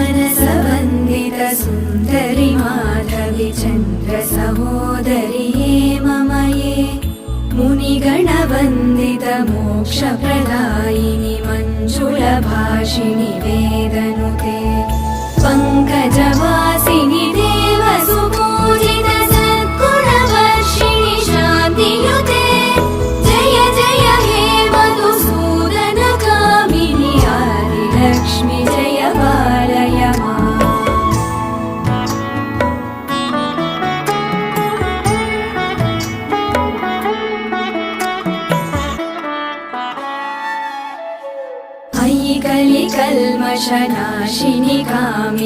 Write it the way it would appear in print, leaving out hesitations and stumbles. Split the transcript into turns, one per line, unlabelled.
सुमनसवन्दित सुन्दरि माधवि चन्द्र सहोदरिये मम ये मुनिगणवन्दित मोक्षप्रदायिनि मञ्जुलभाषिणि वेदनुते पङ्कजवासिनि देवसुपूजित सद्गुणवर्षिणि शान्तियुते जय जय हे मधुसूदन कामिनि आदिलक्ष्मि जय पालय माम्। अयि कलिकल्मषनाशिनि कामिनि